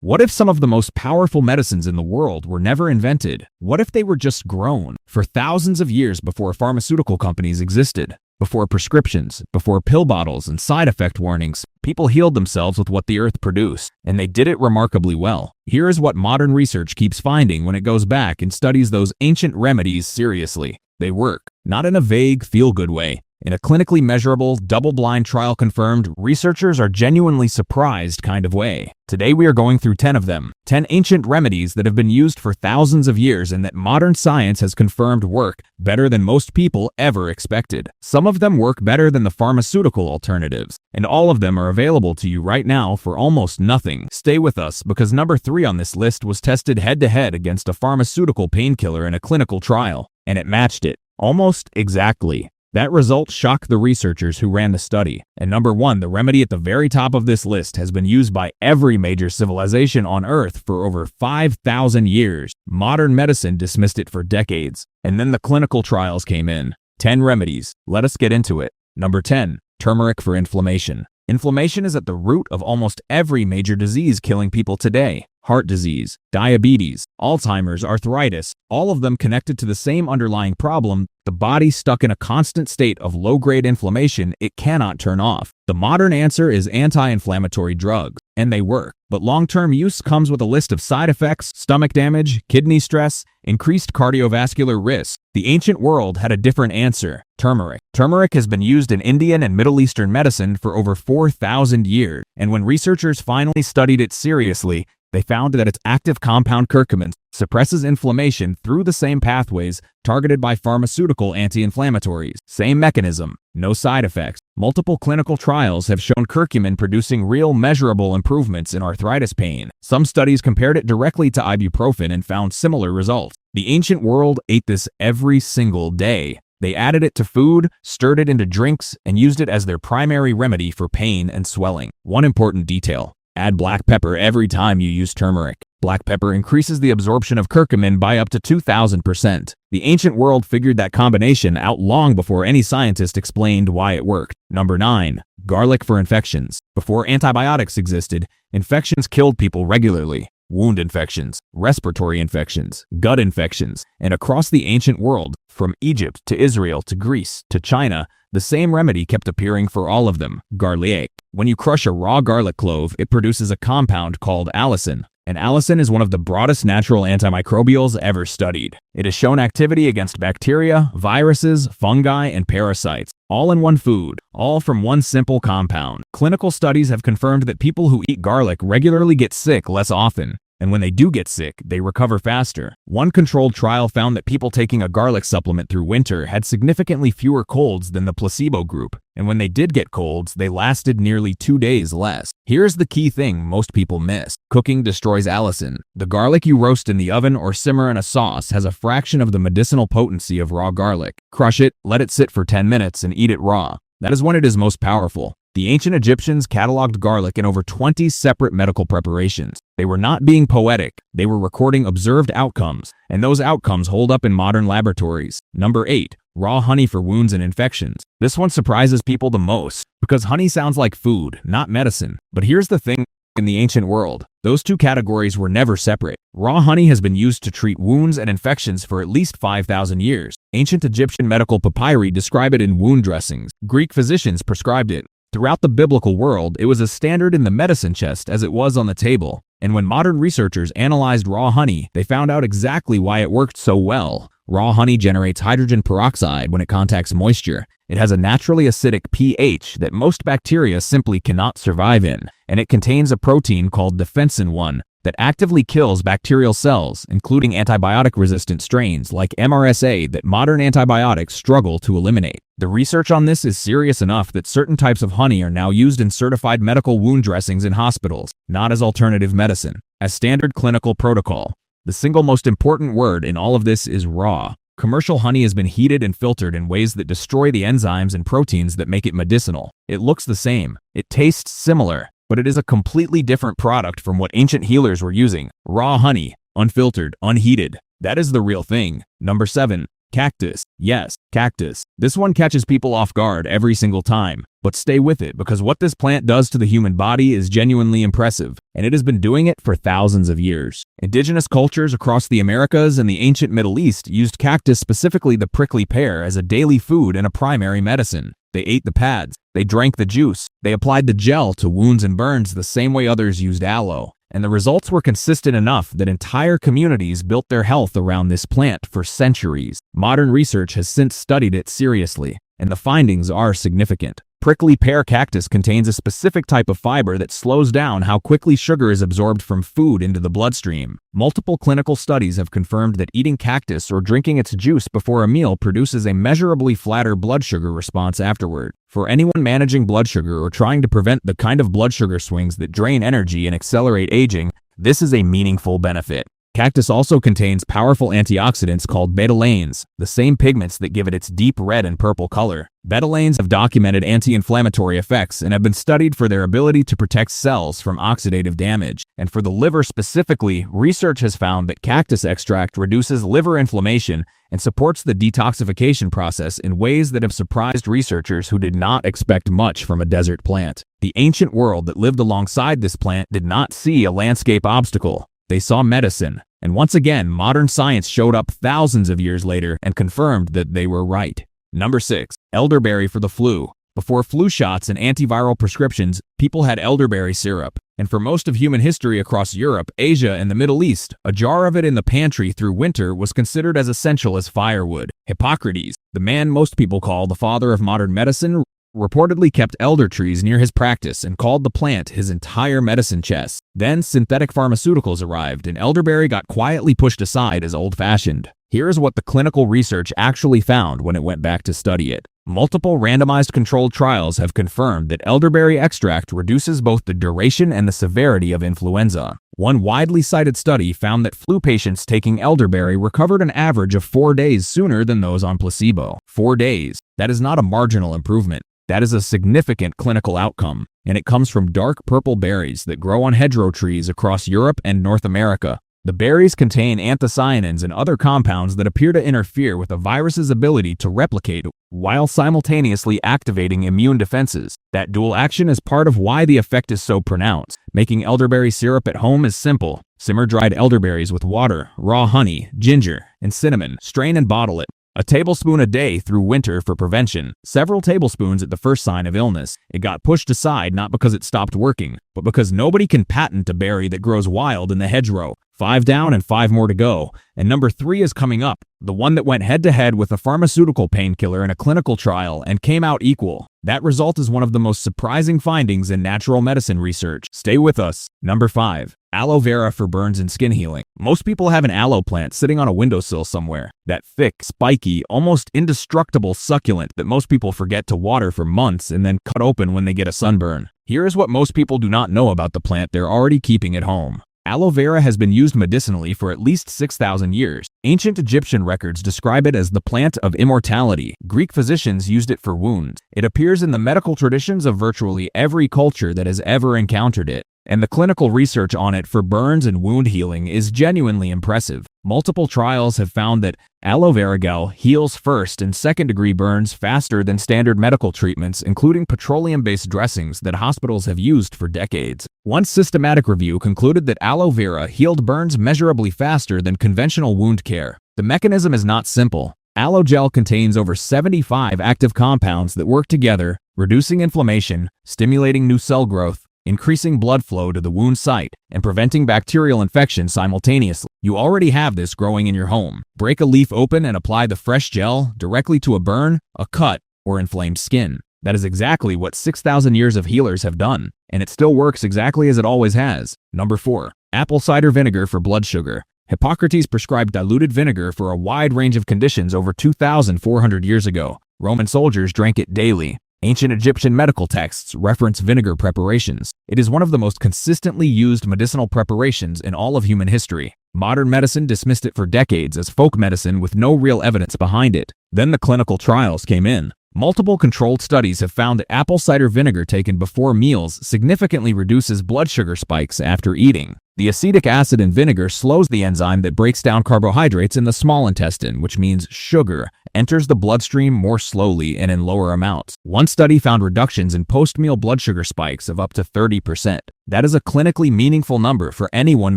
What if some of the most powerful medicines in the world were never invented? What if they were just grown for thousands of years before pharmaceutical companies existed? Before prescriptions, before pill bottles and side effect warnings, people healed themselves with what the earth produced, and they did it remarkably well. Here is what modern research keeps finding when it goes back and studies those ancient remedies seriously. They work, not in a vague, feel-good way. In a clinically measurable, double-blind trial-confirmed, researchers are genuinely surprised kind of way. Today we are going through 10 of them, 10 ancient remedies that have been used for thousands of years and that modern science has confirmed work better than most people ever expected. Some of them work better than the pharmaceutical alternatives, and all of them are available to you right now for almost nothing. Stay with us because number 3 on this list was tested head-to-head against a pharmaceutical painkiller in a clinical trial, and it matched it, almost exactly. That result shocked the researchers who ran the study. And number 1, the remedy at the very top of this list has been used by every major civilization on Earth for over 5,000 years. Modern medicine dismissed it for decades. And then the clinical trials came in. 10 remedies. Let us get into it. Number 10, turmeric for inflammation. Inflammation is at the root of almost every major disease killing people today. Heart disease, diabetes, Alzheimer's, arthritis, all of them connected to the same underlying problem, the body stuck in a constant state of low-grade inflammation it cannot turn off. The modern answer is anti-inflammatory drugs, and they work. But long-term use comes with a list of side effects, stomach damage, kidney stress, increased cardiovascular risk. The ancient world had a different answer: turmeric. Turmeric has been used in Indian and Middle Eastern medicine for over 4,000 years, and when researchers finally studied it seriously, they found that its active compound curcumin suppresses inflammation through the same pathways targeted by pharmaceutical anti-inflammatories. Same mechanism, no side effects. Multiple clinical trials have shown curcumin producing real measurable improvements in arthritis pain. Some studies compared it directly to ibuprofen and found similar results. The ancient world ate this every single day. They added it to food, stirred it into drinks, and used it as their primary remedy for pain and swelling. One important detail: add black pepper every time you use turmeric. Black pepper increases the absorption of curcumin by up to 2,000%. The ancient world figured that combination out long before any scientist explained why it worked. Number 9, garlic for infections. Before antibiotics existed, infections killed people regularly. Wound infections, respiratory infections, gut infections, and across the ancient world, from Egypt to Israel to Greece to China, the same remedy kept appearing for all of them: garlic. When you crush a raw garlic clove, it produces a compound called allicin. And allicin is one of the broadest natural antimicrobials ever studied. It has shown activity against bacteria, viruses, fungi, and parasites, all in one food, all from one simple compound. Clinical studies have confirmed that people who eat garlic regularly get sick less often. And when they do get sick, they recover faster. One controlled trial found that people taking a garlic supplement through winter had significantly fewer colds than the placebo group. And when they did get colds, they lasted nearly 2 days less. Here's the key thing most people miss: cooking destroys allicin. The garlic you roast in the oven or simmer in a sauce has a fraction of the medicinal potency of raw garlic. Crush it, let it sit for 10 minutes, and eat it raw. That is when it is most powerful. The ancient Egyptians cataloged garlic in over 20 separate medical preparations. They were not being poetic, they were recording observed outcomes, and those outcomes hold up in modern laboratories. Number 8, raw honey for wounds and infections. This one surprises people the most, because honey sounds like food, not medicine. But here's the thing: in the ancient world, those two categories were never separate. Raw honey has been used to treat wounds and infections for at least 5,000 years. Ancient Egyptian medical papyri describe it in wound dressings. Greek physicians prescribed it. Throughout the biblical world, it was as standard in the medicine chest as it was on the table. And when modern researchers analyzed raw honey, they found out exactly why it worked so well. Raw honey generates hydrogen peroxide when it contacts moisture. It has a naturally acidic pH that most bacteria simply cannot survive in. And it contains a protein called defensin 1 that actively kills bacterial cells, including antibiotic-resistant strains like MRSA that modern antibiotics struggle to eliminate. The research on this is serious enough that certain types of honey are now used in certified medical wound dressings in hospitals, not as alternative medicine, as standard clinical protocol. The single most important word in all of this is raw. Commercial honey has been heated and filtered in ways that destroy the enzymes and proteins that make it medicinal. It looks the same, it tastes similar, but it is a completely different product from what ancient healers were using. Raw honey, unfiltered, unheated. That is the real thing. Number 7, Cactus. Yes, cactus. This one catches people off guard every single time. But stay with it, because what this plant does to the human body is genuinely impressive, and it has been doing it for thousands of years. Indigenous cultures across the Americas and the ancient Middle East used cactus, specifically the prickly pear, as a daily food and a primary medicine. They ate the pads, they drank the juice, they applied the gel to wounds and burns the same way others used aloe. And the results were consistent enough that entire communities built their health around this plant for centuries. Modern research has since studied it seriously, and the findings are significant. Prickly pear cactus contains a specific type of fiber that slows down how quickly sugar is absorbed from food into the bloodstream. Multiple clinical studies have confirmed that eating cactus or drinking its juice before a meal produces a measurably flatter blood sugar response afterward. For anyone managing blood sugar or trying to prevent the kind of blood sugar swings that drain energy and accelerate aging, this is a meaningful benefit. Cactus also contains powerful antioxidants called betalains, the same pigments that give it its deep red and purple color. Betalains have documented anti-inflammatory effects and have been studied for their ability to protect cells from oxidative damage. And for the liver specifically, research has found that cactus extract reduces liver inflammation and supports the detoxification process in ways that have surprised researchers who did not expect much from a desert plant. The ancient world that lived alongside this plant did not see a landscape obstacle. They saw medicine, and once again, modern science showed up thousands of years later and confirmed that they were right. Number 6. Elderberry for the flu. Before flu shots and antiviral prescriptions, people had elderberry syrup. And for most of human history across Europe, Asia, and the Middle East, a jar of it in the pantry through winter was considered as essential as firewood. Hippocrates, the man most people call the father of modern medicine, reportedly kept elder trees near his practice and called the plant his entire medicine chest. Then synthetic pharmaceuticals arrived, and elderberry got quietly pushed aside as old-fashioned. Here is what the clinical research actually found when it went back to study it. Multiple randomized controlled trials have confirmed that elderberry extract reduces both the duration and the severity of influenza. One widely cited study found that flu patients taking elderberry recovered an average of 4 days sooner than those on placebo. 4 days. That is not a marginal improvement. That is a significant clinical outcome, and it comes from dark purple berries that grow on hedgerow trees across Europe and North America. The berries contain anthocyanins and other compounds that appear to interfere with a virus's ability to replicate while simultaneously activating immune defenses. That dual action is part of why the effect is so pronounced. Making elderberry syrup at home is simple. Simmer dried elderberries with water, raw honey, ginger, and cinnamon. Strain and bottle it. A tablespoon a day through winter for prevention. Several tablespoons at the first sign of illness. It got pushed aside not because it stopped working, but because nobody can patent a berry that grows wild in the hedgerow. 5 down and 5 more to go. And number 3 is coming up. The one that went head-to-head with a pharmaceutical painkiller in a clinical trial and came out equal. That result is one of the most surprising findings in natural medicine research. Stay with us. Number 5. Aloe vera for burns and skin healing. Most people have an aloe plant sitting on a windowsill somewhere. That thick, spiky, almost indestructible succulent that most people forget to water for months and then cut open when they get a sunburn. Here is what most people do not know about the plant they're already keeping at home. Aloe vera has been used medicinally for at least 6,000 years. Ancient Egyptian records describe it as the plant of immortality. Greek physicians used it for wounds. It appears in the medical traditions of virtually every culture that has ever encountered it. And the clinical research on it for burns and wound healing is genuinely impressive. Multiple trials have found that aloe vera gel heals first and second-degree burns faster than standard medical treatments, including petroleum-based dressings that hospitals have used for decades. One systematic review concluded that aloe vera healed burns measurably faster than conventional wound care. The mechanism is not simple. Aloe gel contains over 75 active compounds that work together, reducing inflammation, stimulating new cell growth, increasing blood flow to the wound site, and preventing bacterial infection simultaneously. You already have this growing in your home. Break a leaf open and apply the fresh gel directly to a burn, a cut, or inflamed skin. That is exactly what 6,000 years of healers have done, and it still works exactly as it always has. Number 4. Apple cider vinegar for blood sugar. Hippocrates prescribed diluted vinegar for a wide range of conditions over 2,400 years ago. Roman soldiers drank it daily. Ancient Egyptian medical texts reference vinegar preparations. It is one of the most consistently used medicinal preparations in all of human history. Modern medicine dismissed it for decades as folk medicine with no real evidence behind it. Then the clinical trials came in. Multiple controlled studies have found that apple cider vinegar taken before meals significantly reduces blood sugar spikes after eating. The acetic acid in vinegar slows the enzyme that breaks down carbohydrates in the small intestine, which means sugar enters the bloodstream more slowly and in lower amounts. One study found reductions in post-meal blood sugar spikes of up to 30%. That is a clinically meaningful number for anyone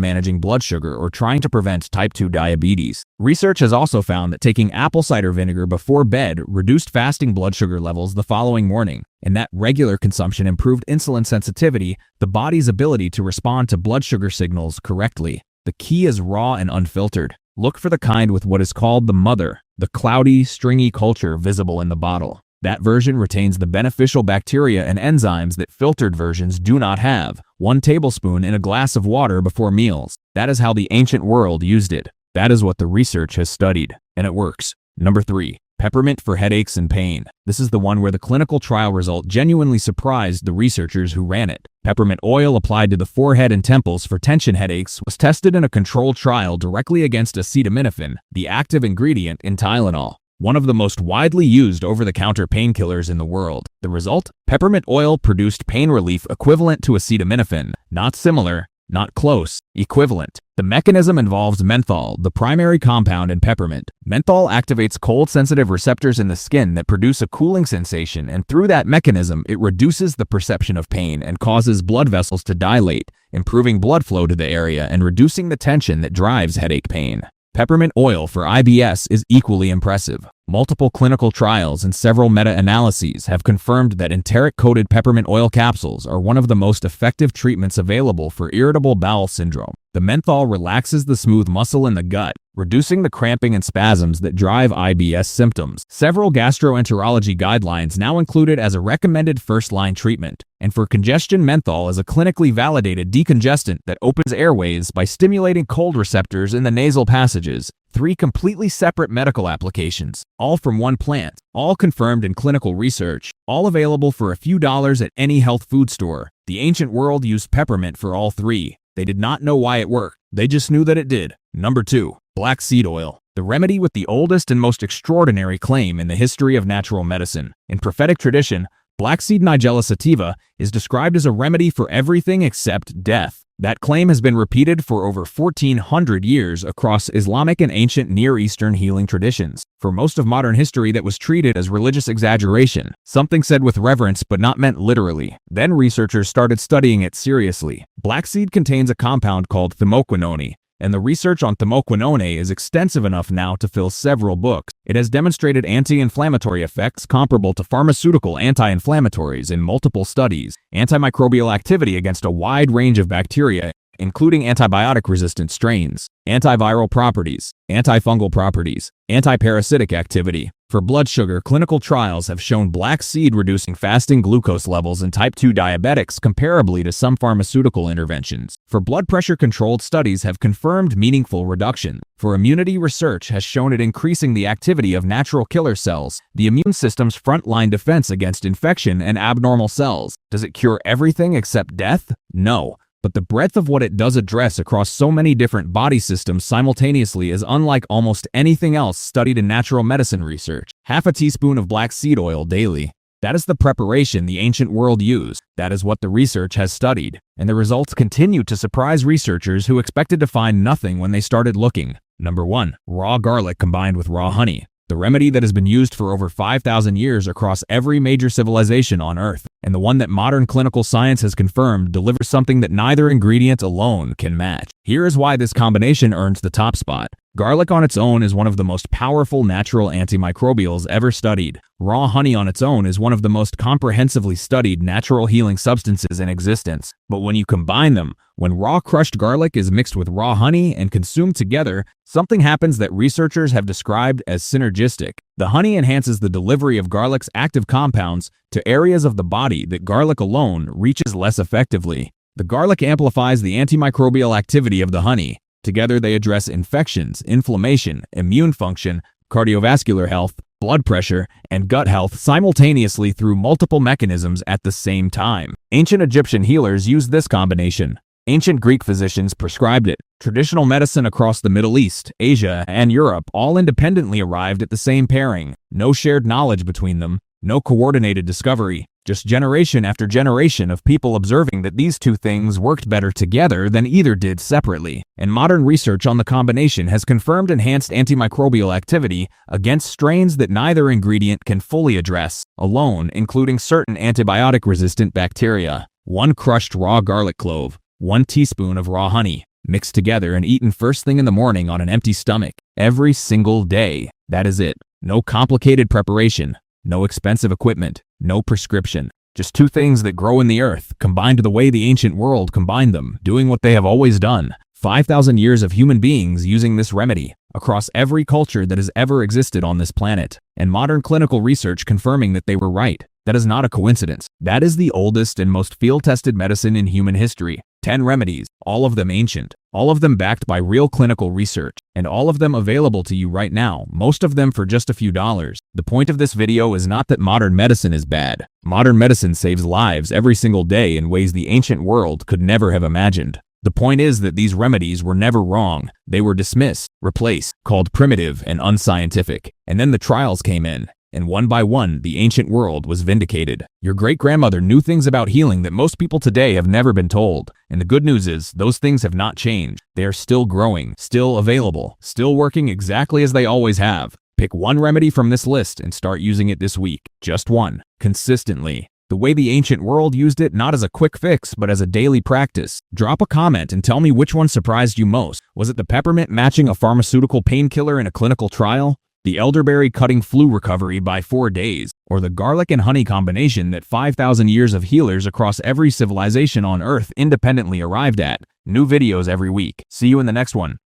managing blood sugar or trying to prevent type 2 diabetes. Research has also found that taking apple cider vinegar before bed reduced fasting blood sugar levels the following morning, and that regular consumption improved insulin sensitivity, the body's ability to respond to blood sugar signals correctly. The key is raw and unfiltered. Look for the kind with what is called the mother, the cloudy, stringy culture visible in the bottle. That version retains the beneficial bacteria and enzymes that filtered versions do not have. 1 tablespoon in a glass of water before meals. That is how the ancient world used it. That is what the research has studied, and it works. Number 3. Peppermint for headaches and pain. This is the one where the clinical trial result genuinely surprised the researchers who ran it. Peppermint oil applied to the forehead and temples for tension headaches was tested in a controlled trial directly against acetaminophen, the active ingredient in Tylenol, one of the most widely used over-the-counter painkillers in the world. The result? Peppermint oil produced pain relief equivalent to acetaminophen, not similar, not close, equivalent. The mechanism involves menthol, the primary compound in peppermint. Menthol activates cold-sensitive receptors in the skin that produce a cooling sensation, and through that mechanism, it reduces the perception of pain and causes blood vessels to dilate, improving blood flow to the area and reducing the tension that drives headache pain. Peppermint oil for IBS is equally impressive. Multiple clinical trials and several meta-analyses have confirmed that enteric-coated peppermint oil capsules are one of the most effective treatments available for irritable bowel syndrome. The menthol relaxes the smooth muscle in the gut, reducing the cramping and spasms that drive IBS symptoms. Several gastroenterology guidelines now include it as a recommended first-line treatment, and for congestion, menthol is a clinically validated decongestant that opens airways by stimulating cold receptors in the nasal passages. 3 completely separate medical applications, all from one plant, all confirmed in clinical research, all available for a few dollars at any health food store. The ancient world used peppermint for all 3. They did not know why it worked. They just knew that it did. Number 2. Black seed oil. The remedy with the oldest and most extraordinary claim in the history of natural medicine. In prophetic tradition, black seed Nigella sativa is described as a remedy for everything except death. That claim has been repeated for over 1,400 years across Islamic and ancient Near Eastern healing traditions. For most of modern history, that was treated as religious exaggeration, something said with reverence but not meant literally. Then researchers started studying it seriously. Black seed contains a compound called thymoquinone, and the research on thymoquinone is extensive enough now to fill several books. It has demonstrated anti-inflammatory effects comparable to pharmaceutical anti-inflammatories in multiple studies, antimicrobial activity against a wide range of bacteria, including antibiotic-resistant strains, antiviral properties, antifungal properties, antiparasitic activity. For blood sugar, clinical trials have shown black seed reducing fasting glucose levels in type 2 diabetics comparably to some pharmaceutical interventions. For blood pressure, controlled studies have confirmed meaningful reduction. For immunity, research has shown it increasing the activity of natural killer cells, the immune system's frontline defense against infection and abnormal cells. Does it cure everything except death? No. But the breadth of what it does address across so many different body systems simultaneously is unlike almost anything else studied in natural medicine research. Half a teaspoon of black seed oil daily. That is the preparation the ancient world used. That is what the research has studied. And the results continue to surprise researchers who expected to find nothing when they started looking. Number 1. Raw garlic combined with raw honey. The remedy that has been used for over 5,000 years across every major civilization on Earth, and the one that modern clinical science has confirmed delivers something that neither ingredient alone can match. Here is why this combination earns the top spot. Garlic on its own is one of the most powerful natural antimicrobials ever studied. Raw honey on its own is one of the most comprehensively studied natural healing substances in existence. But when you combine them, when raw crushed garlic is mixed with raw honey and consumed together, something happens that researchers have described as synergistic. The honey enhances the delivery of garlic's active compounds to areas of the body that garlic alone reaches less effectively. The garlic amplifies the antimicrobial activity of the honey. Together they address infections, inflammation, immune function, cardiovascular health, blood pressure, and gut health simultaneously through multiple mechanisms at the same time. Ancient Egyptian healers used this combination. Ancient Greek physicians prescribed it. Traditional medicine across the Middle East, Asia, and Europe all independently arrived at the same pairing. No shared knowledge between them, no coordinated discovery. Just generation after generation of people observing that these two things worked better together than either did separately. And modern research on the combination has confirmed enhanced antimicrobial activity against strains that neither ingredient can fully address alone, including certain antibiotic-resistant bacteria. 1 crushed raw garlic clove, 1 teaspoon of raw honey, mixed together and eaten first thing in the morning on an empty stomach, every single day. That is it. No complicated preparation, no expensive equipment, no prescription. Just two things that grow in the earth, combined the way the ancient world combined them, doing what they have always done. 5,000 years of human beings using this remedy across every culture that has ever existed on this planet, and modern clinical research confirming that they were right. That is not a coincidence. That is the oldest and most field-tested medicine in human history. 10 remedies, all of them ancient, all of them backed by real clinical research, and all of them available to you right now, most of them for just a few dollars. The point of this video is not that modern medicine is bad. Modern medicine saves lives every single day in ways the ancient world could never have imagined. The point is that these remedies were never wrong. They were dismissed, replaced, called primitive and unscientific. And then the trials came in, and one by one, the ancient world was vindicated. Your great-grandmother knew things about healing that most people today have never been told. And the good news is, those things have not changed. They are still growing, still available, still working exactly as they always have. Pick one remedy from this list and start using it this week. Just one. Consistently. The way the ancient world used it, not as a quick fix, but as a daily practice. Drop a comment and tell me which one surprised you most. Was it the peppermint matching a pharmaceutical painkiller in a clinical trial? The elderberry cutting flu recovery by 4 days? Or the garlic and honey combination that 5,000 years of healers across every civilization on Earth independently arrived at? New videos every week. See you in the next one.